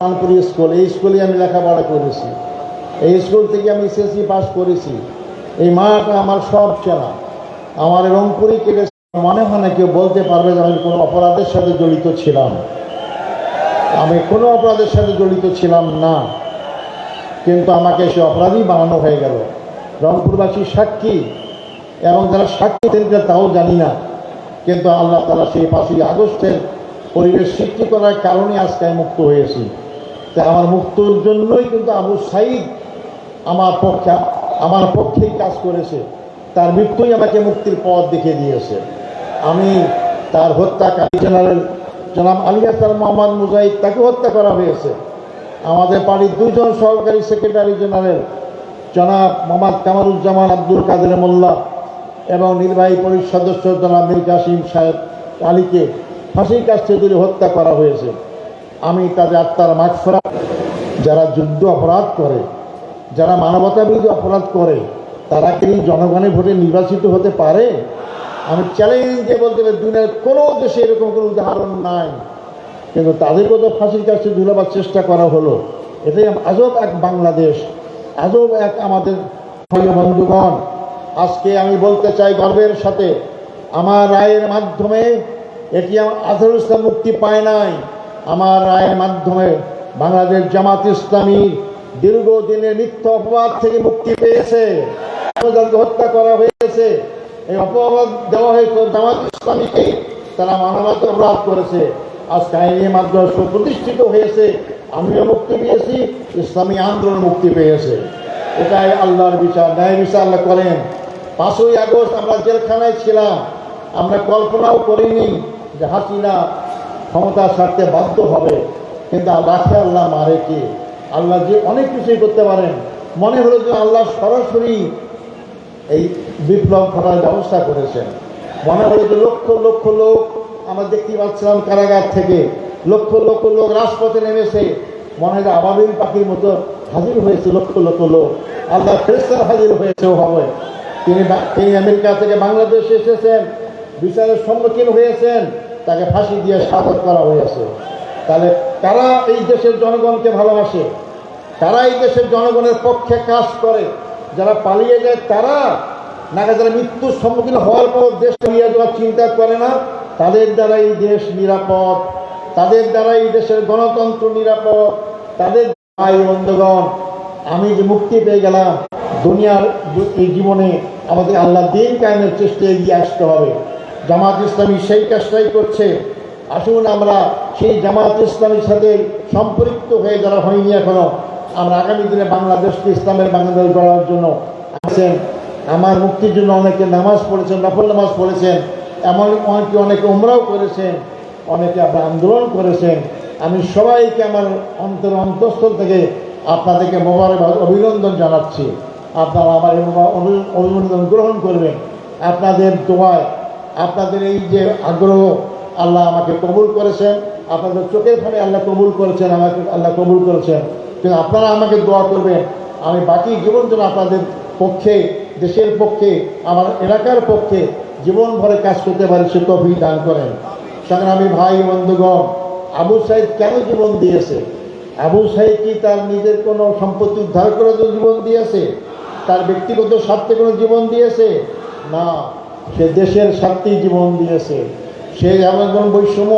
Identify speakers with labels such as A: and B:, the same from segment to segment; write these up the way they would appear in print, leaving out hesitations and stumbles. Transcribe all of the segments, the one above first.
A: Kanpur school, এই স্কুলে আমি লেখাপড়া করেছি। এই স্কুল থেকে আমি এসএসসি পাস করেছি। এই মাটা আমার সব চেনা। আমার রংপুরি কেটে মনে হয় না কেউ বলতে পারবে যে আমি কোনো অপরাধের সাথে জড়িত ছিলাম। আমি কোনো অপরাধের সাথে জড়িত ছিলাম না, কিন্তু আমাকে সে অপরাধী বানানো হয়ে গেল। রংপুরবাসী সাক্ষী, এবং যারা সাক্ষী তাও জানি না, কিন্তু আল্লাহ তাআলা সেই 5ই আগস্টের পরিবেশ সৃষ্টি করার কারণে আজকে আমি মুক্ত হয়েছি। তাই আমার মুক্তির জন্যই কিন্তু আবু সাঈদ আমার পক্ষেই কাজ করেছে। তার মৃত্যুই আমাকে মুক্তির পথ দেখিয়ে দিয়েছে। আমি তার হত্যাকারী জেনারেল জনাব আলী হাসান মোহাম্মদ মুজাহিদ, তাকে হত্যা করা হয়েছে। আমাদের পার্টির 2 জন সহকারী সেক্রেটারি জেনারেল জনাব মোহাম্মদ কামারুজ্জামান আব্দুল কাদের মোল্লা এবং নির্বাহী পরিষদ সদস্য জনাব মীর কাসিম সাহেব আলীকে ফাঁসির কাছে তুলে হত্যা করা হয়েছে। আমি তাদের আত্মার মাগফিরাত, যারা যুদ্ধ অপরাধ করে, যারা মানবতা বিরোধী অপরাধ করে, তারা কি জনগণের ভোটে নির্বাচিত হতে পারে? আমি চ্যালেঞ্জ দিয়ে বলতে পারি, দুনিয়ার কোনো দেশে এরকম কোনো উদাহরণ নাই। কিন্তু তাদেরকেও তো ফাঁসির কাছে ঝুলাবার চেষ্টা করা হলো। এটাই আজব এক বাংলাদেশ, আজব এক আমাদের বন্ধুগণ। আজকে আমি বলতে চাই গর্বের সাথে, আমার রায়ের মাধ্যমে এটি আজহারুল ইসলাম মুক্তি পায় নাই। আমার রায়ের মাধ্যমে বাংলাদেশ জামাত ইসলামীর দীর্ঘদিনের মিথ্যা অপবাদ থেকে মুক্তি পেয়েছে। হত্যা করা হয়েছে, এই অপবাদ দেওয়া হয়েছে জামাত ইসলামীকে, তারা মানবতা অপরাধ করেছে। আজকে আইনের মাধ্যমে সুপ্রতিষ্ঠিত হয়েছে, আমিও মুক্তি পেয়েছি, ইসলামী আন্দোলন মুক্তি পেয়েছে। এটাই আল্লাহর বিচার, ন্যায় বিচার আল্লাহ করেন। 5ই আগস্ট আমরা জেলখানায় ছিলাম, আমরা কল্পনাও করিনি যে হাসিনা ক্ষমতা ছাড়তে বাধ্য হবে, কিন্তু রাখে আল্লাহ মারে কে? আল্লাহ যে অনেক কিছুই করতে পারেন। মনে হলো যে আল্লাহ সরাসরি এই বিপ্লব ঘটার ব্যবস্থা করেছেন। মনে হলো যে লক্ষ লক্ষ লোক, আমরা দেখতে পাচ্ছিলাম কারাগার থেকে লক্ষ লক্ষ লোক রাজপথে নেমেছে। মনে হয় আবাবিল পাখির মতো হাজির হয়েছে লক্ষ লক্ষ লোক। আল্লাহ ফেরেশতা হাজির হয়েছেও হবে। তিনি আমেরিকা থেকে বাংলাদেশে এসেছেন, বিচারের সম্মুখীন হয়েছেন, তাকে ফাঁসি দিয়ে শাহাদাত করা হয়েছে। তাহলে কারা এই দেশের জনগণকে ভালোবাসে, কারা এই দেশের জনগণের পক্ষে কাজ করে? যারা পালিয়ে যায় তারা, নাকি যারা মৃত্যুর সম্মুখীন হওয়ার পর দেশ নিয়ে যাওয়ার চিন্তা করে না? তাদের দ্বারা এই দেশ নিরাপদ, তাদের দ্বারা এই দেশের গণতন্ত্র নিরাপদ। তাদের ভাই বন্ধুগণ, আমি যে মুক্তি পেয়ে গেলাম, দুনিয়ার এই জীবনে আমাদের আল্লাহ দিন কায়েমের চেষ্টায় এগিয়ে আসতে হবে। জামাত ইসলামী সেই কাজটাই করছে। আসুন আমরা সেই জামাত ইসলামীর সাথে সম্পৃক্ত হয়ে, যারা হয়নি এখনো, আমরা আগামী দিনে বাংলাদেশকে ইসলামের বাংলাদেশ গড়ার জন্য আছেন। আমার মুক্তির জন্য অনেকে নামাজ পড়েছেন, নফল নামাজ পড়েছেন, এমন অনেকে উমরাও করেছেন, অনেকে আপনার আন্দোলন করেছেন। আমি সবাইকে আমার অন্তঃস্থল থেকে আপনাদেরকে মোবারকবাদ, অভিনন্দন জানাচ্ছি। আপনারা আমার অভিনন্দন গ্রহণ করবেন। আপনাদের দোয়ায়, আপনাদের এই যে আগ্রহ, আল্লাহ আমাকে কবুল করেছেন। আপনাদের চোখের ফানে আল্লাহ কবুল করেছেন, আমাকে আল্লাহ কবুল করেছেন। কিন্তু আপনারা আমাকে দোয়া করবেন, আমি বাকি জীবন যেন আপনাদের পক্ষে, দেশের পক্ষে, আমার এলাকার পক্ষে জীবন ভরে কাজ করতে পারি, সে তৌফিক দান করেন। সংগ্রামী ভাই বন্ধুগণ, আবু সাঈদ কেন জীবন দিয়েছে? আবু সাঈদ কি তার নিজের কোনো সম্পত্তি উদ্ধার করার জন্য জীবন দিয়েছে? তার ব্যক্তিগত স্বার্থে কোনো জীবন দিয়েছে? না, সে দেশের স্বার্থেই জীবন দিয়েছে। সে যেমন বৈষম্য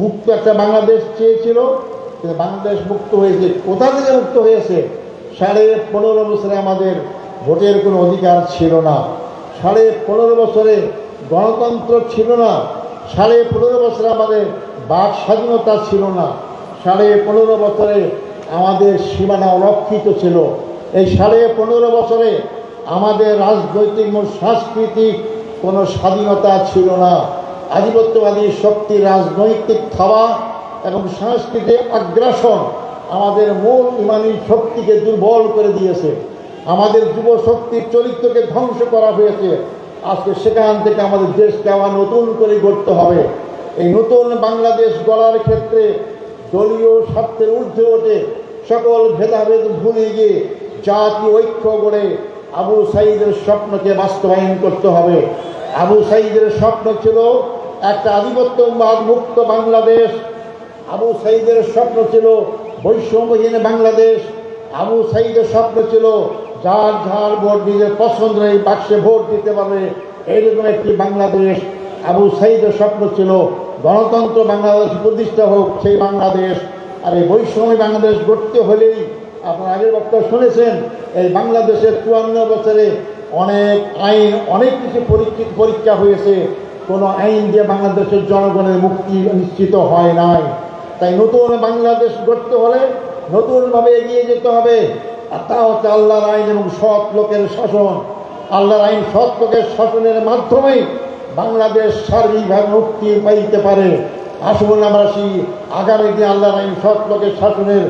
A: মুক্ত একটা বাংলাদেশ চেয়েছিল, কিন্তু বাংলাদেশ মুক্ত হয়েছে। কোথা থেকে মুক্ত হয়েছে? 15.5 বছরে আমাদের ভোটের কোনো অধিকার ছিল না। 15.5 বছরে গণতন্ত্র ছিল না। 15.5 বছরে আমাদের বাক স্বাধীনতা ছিল না। 15.5 বছরে আমাদের সীমানা অরক্ষিত ছিল। এই 15.5 বছরে আমাদের রাজনৈতিক ও সাংস্কৃতিক কোনো স্বাধীনতা ছিল না। আধিপত্যবাদী শক্তি রাজনৈতিক থাবা এবং সাংস্কৃতিক আগ্রাসন আমাদের মূল ইমানি শক্তিকে দুর্বল করে দিয়েছে। আমাদের যুব শক্তির চরিত্রকে ধ্বংস করা হয়েছে। আজকে সেখান থেকে আমাদের দেশকে আবার নতুন করে গড়তে হবে। এই নতুন বাংলাদেশ গড়ার ক্ষেত্রে দলীয় স্বার্থের ঊর্ধ্বে ওঠে সকল ভেদাভেদ ভুলে গিয়ে জাতীয় ঐক্য গড়ে আবু সাঈদের স্বপ্নকে বাস্তবায়ন করতে হবে। আবু সাঈদের স্বপ্ন ছিল একটা আধিপত্যবাদ মুক্ত বাংলাদেশ। আবু সাঈদের স্বপ্ন ছিল বৈষম্যহীন বাংলাদেশ। আবু সাইদের স্বপ্ন ছিল যার যার ভোট নিজের পছন্দ এই বাক্সে ভোট দিতে পারবে, এইরকম একটি বাংলাদেশ। আবু সাইদের স্বপ্ন ছিল গণতন্ত্র বাংলাদেশ প্রতিষ্ঠা হোক, সেই বাংলাদেশ। আর এই বৈষম্য বাংলাদেশ গড়তে হলেই আপনার আগের বক্তব্য শুনেছেন, এই বাংলাদেশের 54 বছরে অনেক আইন, অনেক কিছু পরীক্ষা হয়েছে, কোনো আইন দিয়ে বাংলাদেশের জনগণের মুক্তি নিশ্চিত হয় নাই। তাই নতুন বাংলাদেশ গড়তে হলে নতুনভাবে এগিয়ে যেতে হবে। আর তা হচ্ছে আল্লাহর আইন এবং সৎ লোকের শাসন। আল্লাহর আইন সৎ লোকের শাসনের মাধ্যমেই বাংলাদেশ সার্বিকভাবে মুক্তি পাইতে পারে। আসুন আমরা সেই আগামী দিন আল্লাহর আইন সৎ লোকের শাসনের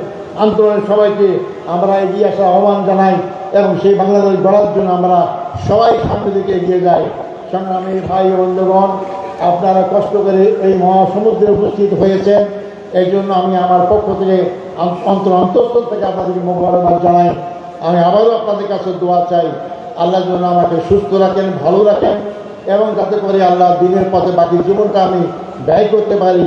A: আন্দোলনের সবাইকে আমরা এগিয়ে আসার আহ্বান জানাই এবং সেই বাংলাদেশ গড়ার জন্য আমরা সবাই সামনে দিকে এগিয়ে যাই। সংগ্রামী ভাই বন্ধুগণ, আপনারা কষ্ট করে এই মহাসমুদ্রে উপস্থিত হয়েছেন, এই জন্য আমি আমার পক্ষ থেকে অন্তঃস্থল থেকে আপনাদেরকে মোবারকবাদ জানাই। আমি আবারও আপনাদের কাছে দোয়া চাই, আল্লাহর জন্য আমাকে সুস্থ রাখেন, ভালো রাখেন এবং যাতে করে আল্লাহ দিনের পথে বাকি জীবনটা আমি ব্যয় করতে পারি।